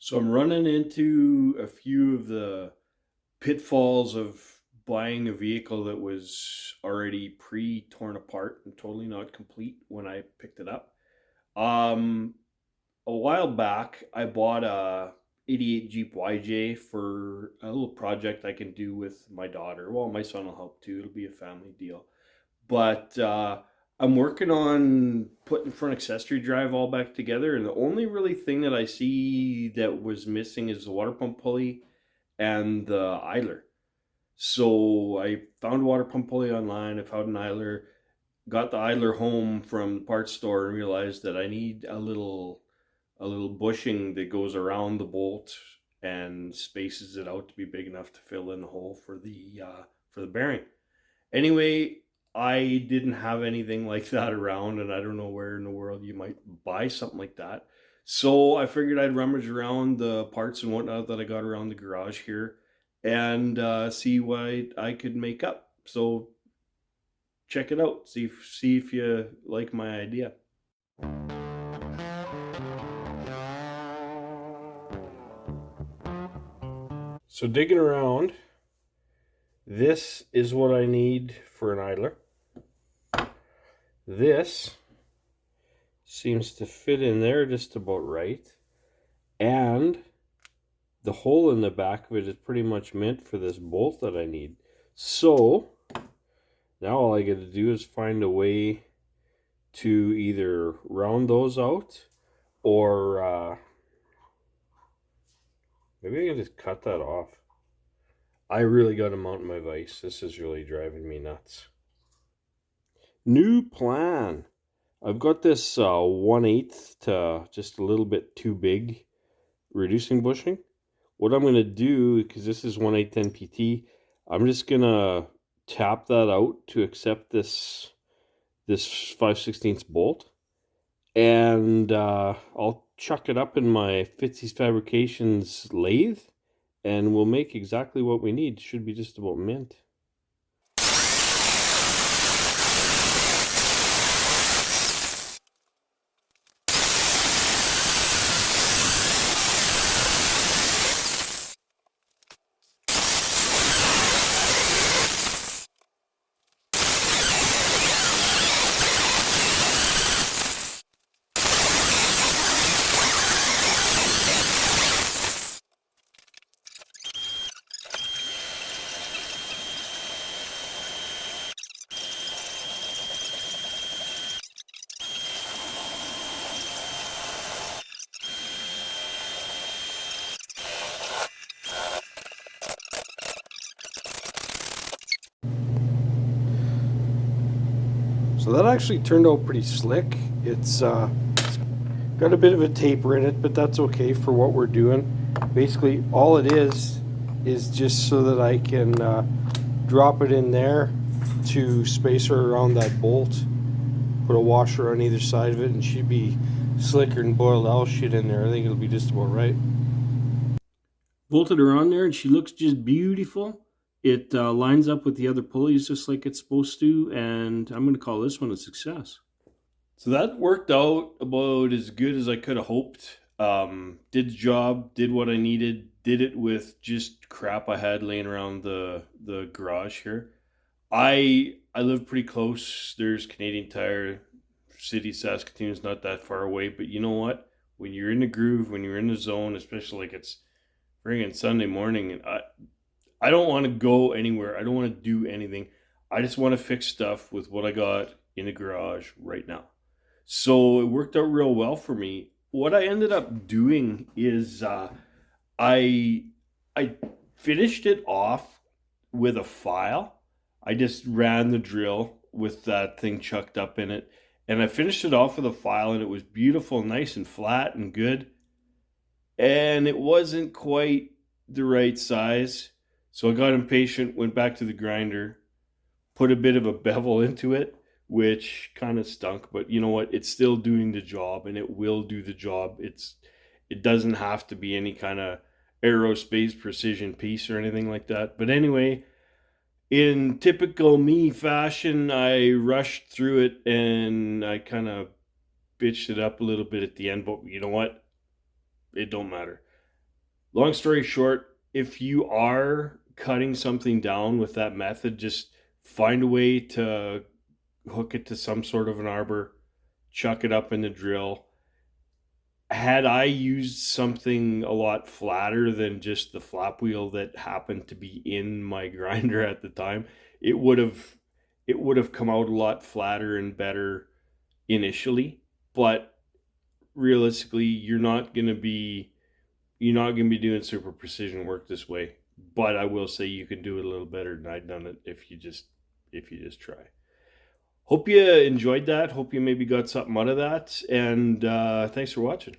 So I'm running into a few of the pitfalls of buying a vehicle that was already pre-torn apart and totally not complete when I picked it up. Um, a while back, I bought a '88 Jeep YJ for a little project I can do with my daughter. Well, my son will help too. It'll be a family deal. But I'm working on putting front accessory drive all back together, and the only really thing that I see that was missing is the water pump pulley and the idler. So I found a water pump pulley online. I found an idler, got the idler home from the parts store, and realized that I need a little bushing that goes around the bolt and spaces it out to be big enough to fill in the hole for the bearing. Anyway, I didn't have anything like that around, and I don't know where in the world you might buy something like that. So I figured I'd rummage around the parts and whatnot that I got around the garage here and see what I could make up. So check it out. See if you like my idea. So digging around, this is what I need for an idler. This seems to fit in there just about right. And the hole in the back of it is pretty much meant for this bolt that I need. So now all I got to do is find a way to either round those out or maybe I can just cut that off. I really got to mount my vise. This is really driving me nuts. New plan. I've got this 1/8 to just a little bit too big reducing bushing. What I'm going to do, because this is 1/8 NPT, I'm just going to tap that out to accept this 5/16 bolt. And I'll chuck it up in my Fitzy's Fabrications lathe, and we'll make exactly what we need. Should be just about mint. So that actually turned out pretty slick. It's got a bit of a taper in it, but that's okay for what we're doing. Basically, all it is just so that I can drop it in there to spacer around that bolt. Put a washer on either side of it, and she'd be slicker than boiled owl shit in there. I think it'll be just about right. Bolted her on there, and she looks just beautiful. It lines up with the other pulleys just like it's supposed to, and I'm going to call this one a success. So that worked out about as good as I could have hoped. Did the job, did what I needed, did it with just crap I had laying around the garage here. I live pretty close. There's Canadian Tire. City Saskatoon's not that far away, but you know what? When you're in the groove, when you're in the zone, especially like it's friggin' Sunday morning, and I don't want to go anywhere. I don't want to do anything. I just want to fix stuff with what I got in the garage right now. So it worked out real well for me. What I ended up doing is I I finished it off with a file. I just ran the drill with that thing chucked up in it, and I finished it off with a file, and it was beautiful, nice and flat and good. And it wasn't quite the right size, so I got impatient, went back to the grinder, put a bit of a bevel into it, which kind of stunk, but you know what? It's still doing the job, and it will do the job. It doesn't have to be any kind of aerospace precision piece or anything like that. But anyway, in typical me fashion, I rushed through it and I kind of bitched it up a little bit at the end, but you know what? It don't matter. Long story short, if you are cutting something down with that method, just find a way to hook it to some sort of an arbor, chuck it up in the drill. Had I used something a lot flatter than just the flap wheel that happened to be in my grinder at the time, it would have it would have come out a lot flatter and better initially. But realistically, you're not going to be doing super precision work this way. But I will say you can do it a little better than I've done it if you just try. Hope you enjoyed that. Hope you maybe got something out of that. And thanks for watching.